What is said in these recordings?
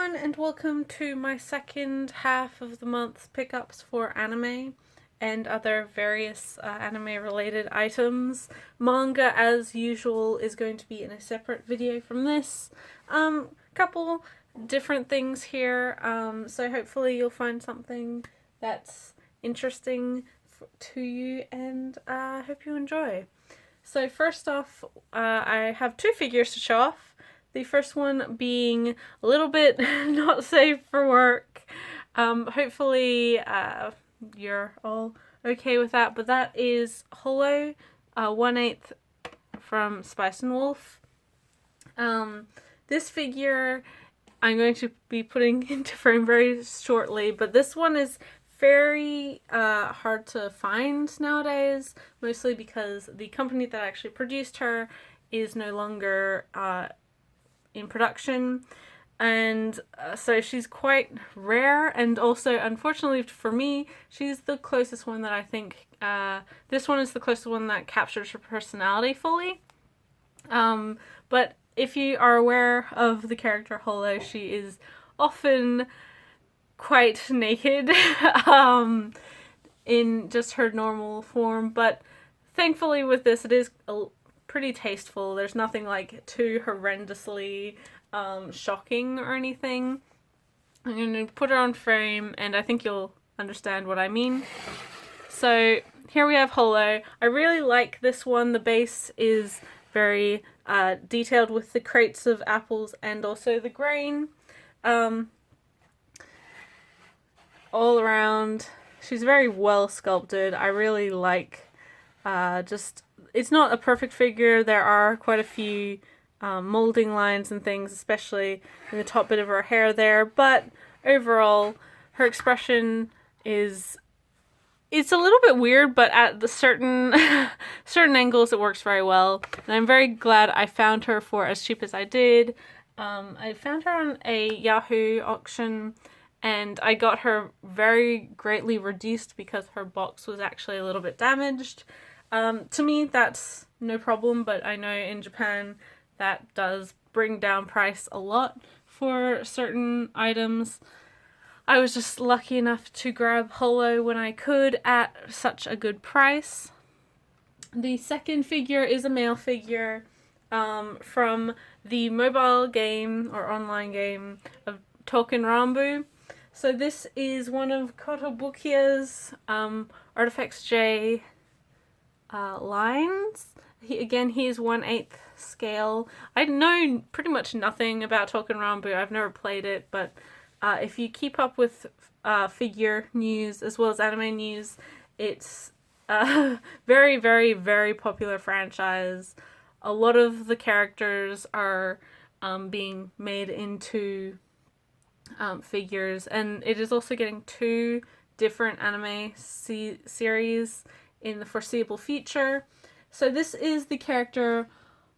everyone, and welcome to my second half of the month's pickups for anime and other various anime related items. Manga, as usual, is going to be in a separate video from this. Couple different things here, so hopefully you'll find something that's interesting to you, and I hope you enjoy. So first off, I have two figures to show off. The first one being a little bit not safe for work. Hopefully you're all okay with that, but that is Holo, 1/8 from Spice and Wolf. This figure I'm going to be putting into frame very shortly, but this one is very hard to find nowadays, mostly because the company that actually produced her is no longer in production, and so she's quite rare, and also unfortunately for me she's the closest one that I think this one is the closest one that captures her personality fully. But if you are aware of the character Holo, she is often quite naked in just her normal form, but thankfully with this it is pretty tasteful. There's nothing like too horrendously shocking or anything. I'm going to put her on frame and I think you'll understand what I mean. So here we have Holo. I really like this one. The base is very detailed with the crates of apples and also the grain. All around, she's very well sculpted. I really like it's not a perfect figure. There are quite a few molding lines and things, especially in the top bit of her hair there, but overall her expression is, it's a little bit weird, but at the certain angles it works very well, and I'm very glad I found her for as cheap as I did. I found her on a Yahoo auction and I got her very greatly reduced because her box was actually a little bit damaged. To me, that's no problem, but I know in Japan that does bring down price a lot for certain items. I was just lucky enough to grab Holo when I could at such a good price. The second figure is a male figure from the mobile game or online game of Token Rambu. So this is one of Kotobukiya's Artifacts J lines. He is 1/8 scale. I know pretty much nothing about Token Rambu. I've never played it, but if you keep up with figure news as well as anime news, it's a very, very, very popular franchise. A lot of the characters are being made into figures, and it is also getting 2 different anime series in the foreseeable future. So this is the character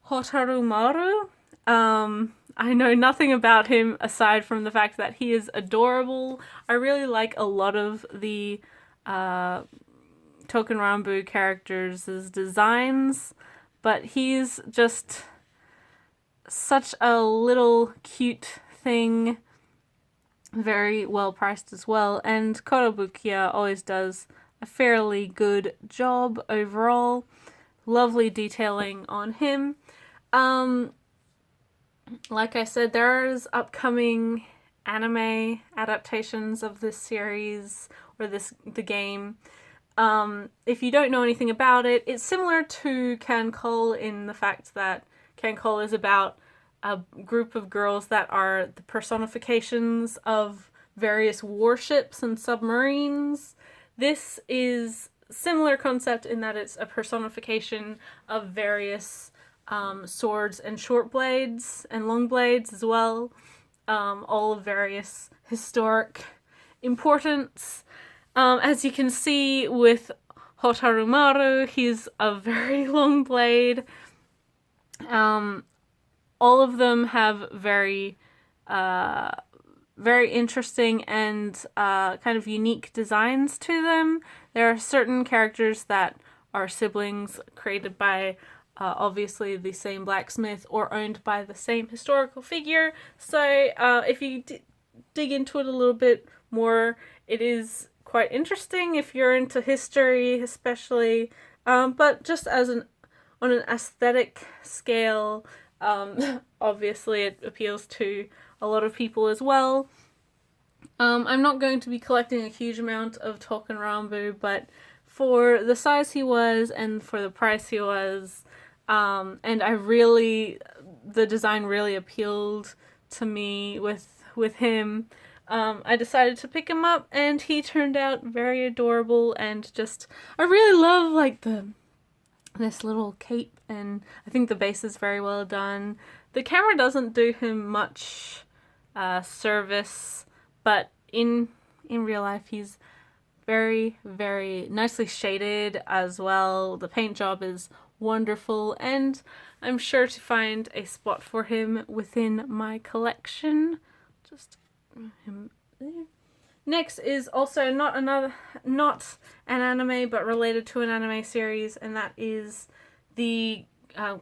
Hotaru Maru. I know nothing about him aside from the fact that he is adorable. I really like a lot of the Token Rambu characters' designs, but he's just such a little cute thing. Very well priced as well, and Kotobukiya always does a fairly good job overall. Lovely detailing on him. Like I said, there's upcoming anime adaptations of this series or the game. If you don't know anything about it, it's similar to Cancol in the fact that Cancol is about a group of girls that are the personifications of various warships and submarines. This is similar concept in that it's a personification of various swords and short blades and long blades as well, all of various historic importance. As you can see with Hotaru Maru, he's a very long blade. All of them have very interesting and kind of unique designs to them. There are certain characters that are siblings created by obviously the same blacksmith or owned by the same historical figure. So if you dig into it a little bit more. It is quite interesting if you're into history, especially, but just as on an aesthetic scale, obviously it appeals to a lot of people as well. I'm not going to be collecting a huge amount of Tolkien Rambu, but for the size he was and for the price he was, and the design really appealed to me with him. I decided to pick him up, and he turned out very adorable, and I really love like this little cape, and I think the base is very well done. The camera doesn't do him much service, but in real life he's very, very nicely shaded as well. The paint job is wonderful, and I'm sure to find a spot for him within my collection. Just him there. Next is also not an anime, but related to an anime series, and that is the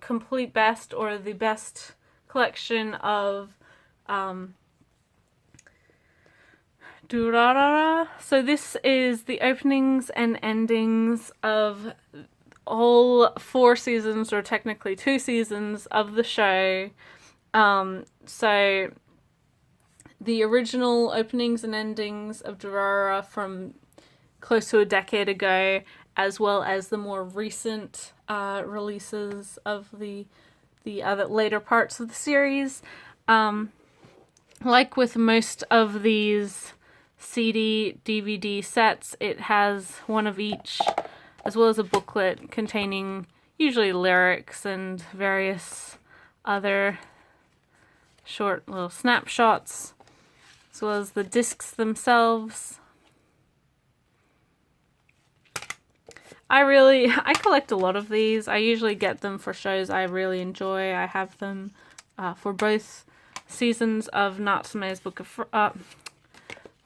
complete best, or the best collection of Durarara. So this is the openings and endings of all 4 seasons, or technically 2 seasons of the show. So the original openings and endings of Durarara from close to a decade ago, as well as the more recent releases of the other later parts of the series. Like with most of these CD, DVD sets, it has one of each, as well as a booklet containing usually lyrics and various other short little snapshots, as well as the discs themselves. I collect a lot of these. I usually get them for shows I really enjoy. I have them for both seasons of Natsume's Book of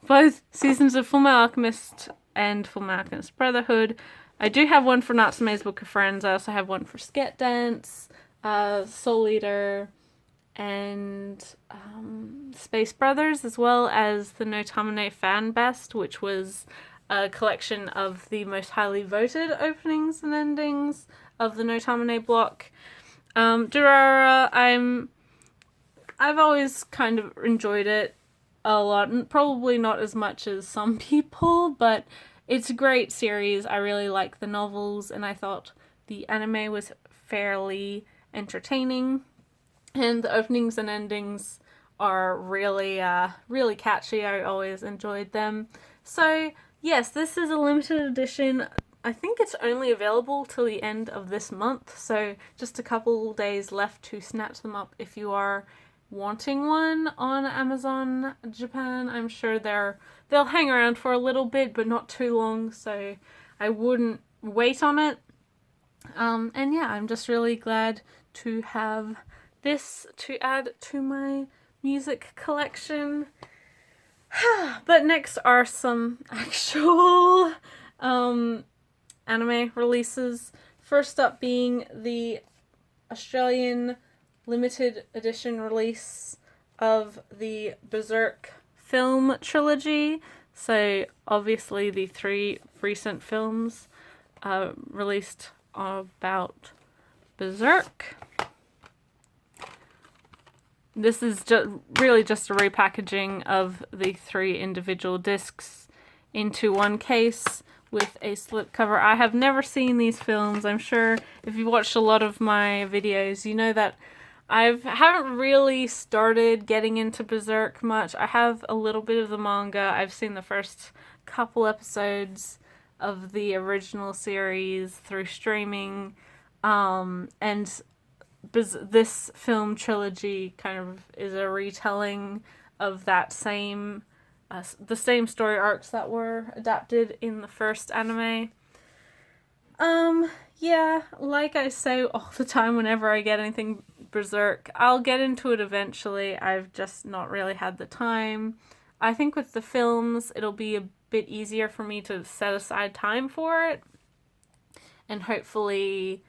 both seasons of Fullmetal Alchemist and Fullmetal Alchemist Brotherhood. I do have one for Natsume's Book of Friends. I also have one for Sket Dance, Soul Eater, and Space Brothers, as well as the Notamune Fan Best, which was a collection of the most highly voted openings and endings of the Notamune block. Durarara, I've always kind of enjoyed it a lot, and probably not as much as some people, but it's a great series. I really like the novels, and I thought the anime was fairly entertaining, and the openings and endings are really, really catchy. I always enjoyed them. So yes, this is a limited edition. I think it's only available till the end of this month, so just a couple days left to snatch them up if you are wanting one on Amazon Japan. I'm sure they'll hang around for a little bit, but not too long, so I wouldn't wait on it. And yeah, I'm just really glad to have this to add to my music collection. But next are some actual anime releases. First up being the Australian limited edition release of the Berserk film trilogy. So obviously the 3 recent films released about Berserk. This is really just a repackaging of the 3 individual discs into one case with a slipcover. I have never seen these films. I'm sure if you've watched a lot of my videos, you know that I haven't really started getting into Berserk much. I have a little bit of the manga. I've seen the first couple episodes of the original series through streaming, and this film trilogy kind of is a retelling of that same the same story arcs that were adapted in the first anime. Yeah, like I say all the time whenever I get anything Berserk, I'll get into it eventually. I've just not really had the time. I think with the films, it'll be a bit easier for me to set aside time for it, and hopefully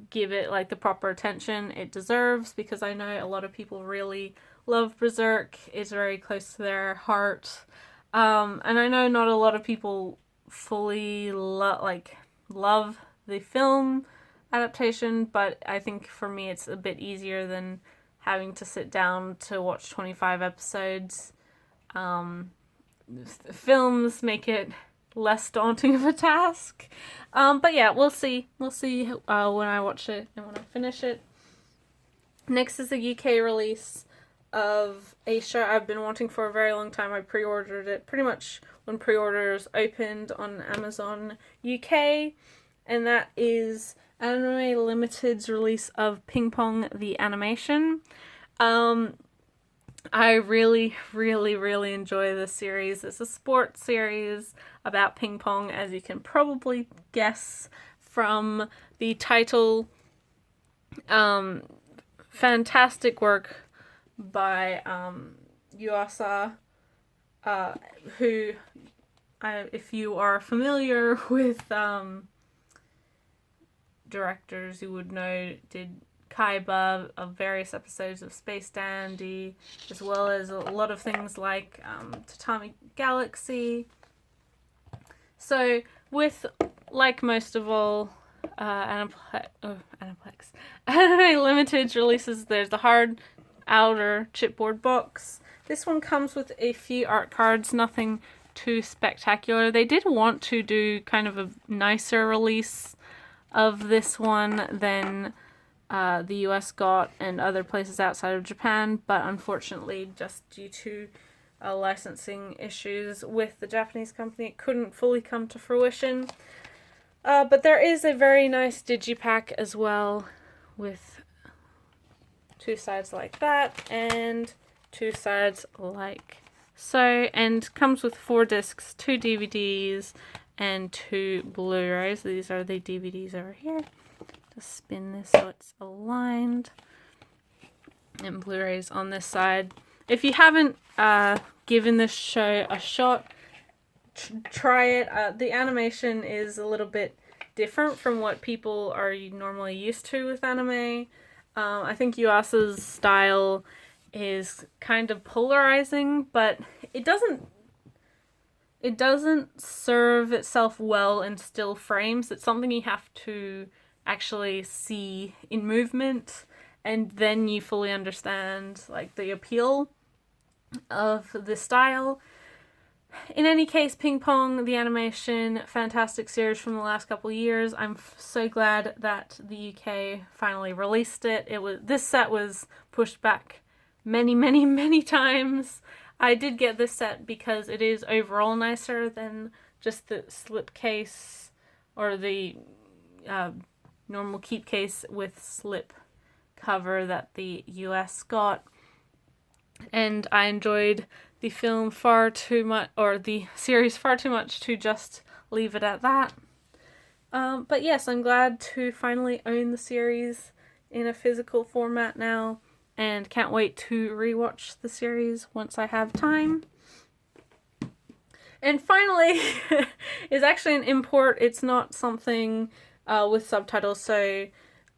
give it like the proper attention it deserves, because I know a lot of people really love Berserk. It's very close to their heart. And I know not a lot of people fully love the film adaptation, but I think for me it's a bit easier than having to sit down to watch 25 episodes. Films make it less daunting of a task. But yeah, we'll see. We'll see when I watch it and when I finish it. Next is the UK release of a show I've been wanting for a very long time. I pre-ordered it pretty much when pre-orders opened on Amazon UK, and that is Anime Limited's release of Ping Pong the animation. I really, really, really enjoy this series. It's a sports series about ping pong, as you can probably guess from the title. Fantastic work by Yuasa, who, if you are familiar with directors, you would know did Kaiba of various episodes of Space Dandy, as well as a lot of things like Tatami Galaxy. So, with, like most of all Anime Limited releases, there's the hard outer chipboard box. This one comes with a few art cards, nothing too spectacular. They did want to do kind of a nicer release of this one than the US got and other places outside of Japan, but unfortunately, just due to licensing issues with the Japanese company, it couldn't fully come to fruition. But there is a very nice digipack as well, with two sides like that and two sides like so, and comes with 4 discs, 2 DVDs, and 2 Blu-rays. These are the DVDs over here. Just spin this so it's aligned. And Blu-rays on this side. If you haven't given this show a shot, try it. The animation is a little bit different from what people are normally used to with anime. I think Yuasa's style is kind of polarizing, but it doesn't serve itself well in still frames. It's something you have to actually see in movement, and then you fully understand like the appeal of the style. In any case, Ping Pong the animation, fantastic series from the last couple of years. I'm so glad that the UK finally released it. This set was pushed back many, many, many times. I did get this set because it is overall nicer than just the slip case or the normal keep case with slip cover that the US got. And I enjoyed the film far too much, or the series far too much to just leave it at that. But yes, I'm glad to finally own the series in a physical format now, and can't wait to rewatch the series once I have time. And finally, is actually an import. It's not something with subtitles, so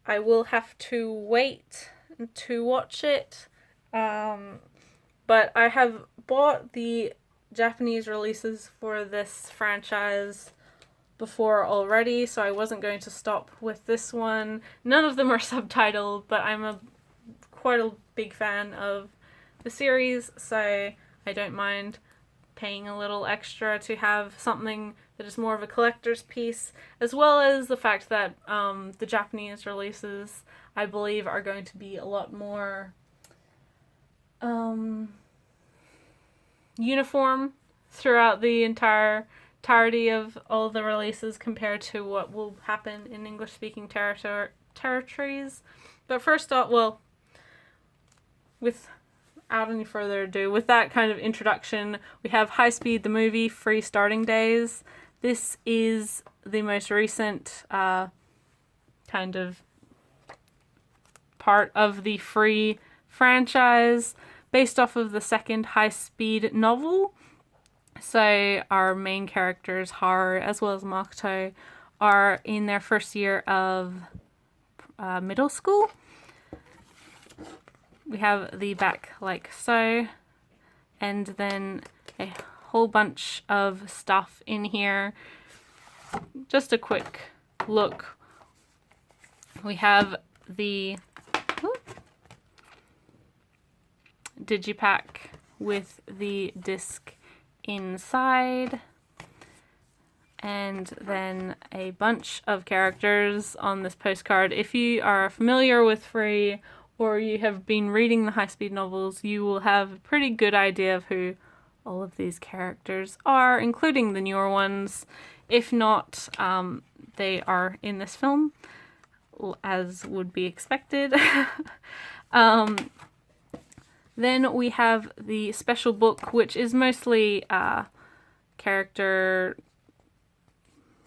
I will have to wait to watch it. But I have bought the Japanese releases for this franchise before already, so I wasn't going to stop with this one. None of them are subtitled, but I'm quite a big fan of the series, so I don't mind paying a little extra to have something that is more of a collector's piece, as well as the fact that the Japanese releases, I believe, are going to be a lot more uniform throughout the entirety of all the releases compared to what will happen in English-speaking territories. But first off, well, without any further ado, with that kind of introduction, we have High Speed the Movie, Free Starting Days. This is the most recent kind of part of the Free franchise, based off of the second High Speed novel. So our main characters, Haru as well as Makoto, are in their first year of middle school. we have the back like so, and then a whole bunch of stuff in here. Just a quick look. We have the digipack with the disc inside, and then a bunch of characters on this postcard. If you are familiar with Free or you have been reading the high-speed novels, you will have a pretty good idea of who all of these characters are, including the newer ones. If not, they are in this film, as would be expected. Then we have the special book, which is mostly character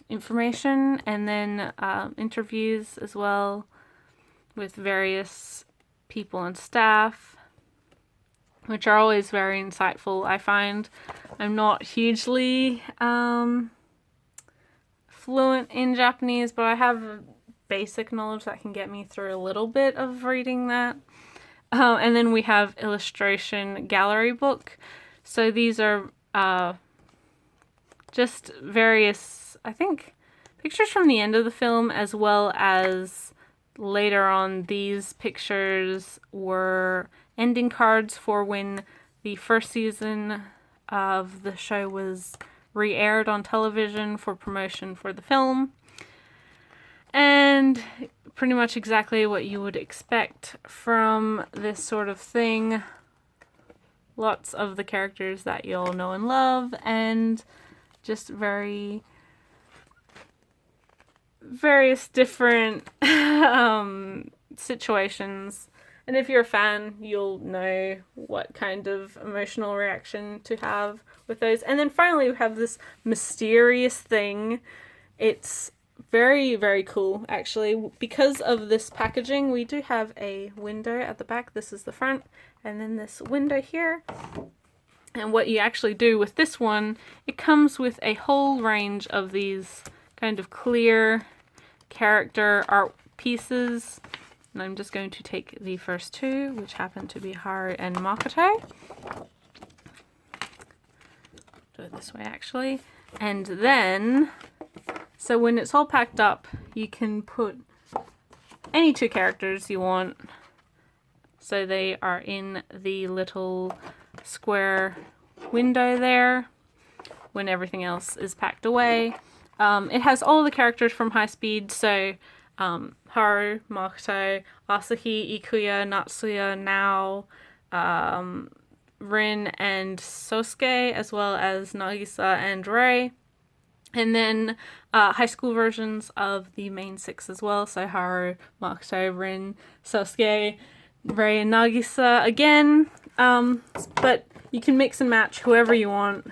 information, and then interviews as well with various people and staff, which are always very insightful, I find. I'm not hugely fluent in Japanese, but I have basic knowledge that can get me through a little bit of reading that. And then we have illustration gallery book. So these are just various, I think, pictures from the end of the film, as well as later on. These pictures were ending cards for when the first season of the show was re-aired on television for promotion for the film. And pretty much exactly what you would expect from this sort of thing. Lots of the characters that you all know and love, and just various different situations. And if you're a fan, you'll know what kind of emotional reaction to have with those. And then finally we have this mysterious thing. It's very, very cool, actually. Because of this packaging, we do have a window at the back. This is the front, and then this window here. And what you actually do with this one, it comes with a whole range of these kind of clear character art pieces. And I'm just going to take the first two, which happen to be Haru and Makoto. Do it this way, actually. And then, so when it's all packed up, you can put any two characters you want. So they are in the little square window there when everything else is packed away. It has all the characters from High Speed, so Haru, Makoto, Asahi, Ikuya, Natsuya, Nao, Rin and Sosuke, as well as Nagisa and Rei. And then high school versions of the main six as well, so Haru, Makoto, Rin, Sosuke, Rei and Nagisa again. But you can mix and match whoever you want,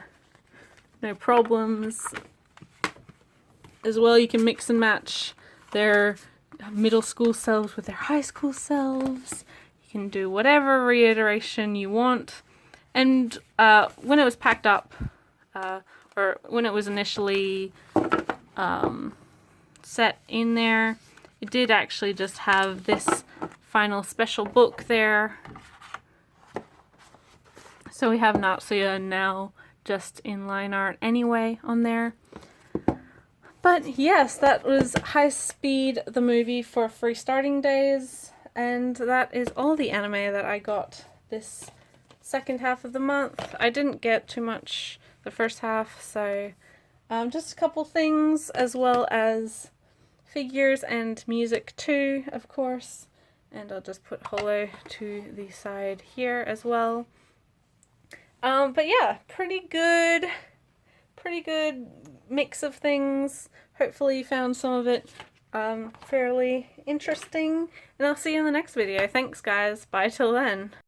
no problems. As well, you can mix and match their middle school selves with their high school selves. You can do whatever reiteration you want. And when it was packed up, or when it was initially set in there, it did actually just have this final special book there. So we have Natsuya now just in line art anyway on there. But yes, that was High Speed, the movie for free starting days, and that is all the anime that I got this second half of the month. I didn't get too much the first half, so just a couple things, as well as figures and music too, of course. And I'll just put Holo to the side here as well. But yeah, pretty good mix of things. Hopefully you found some of it fairly interesting, and I'll see you in the next video. Thanks guys, bye till then.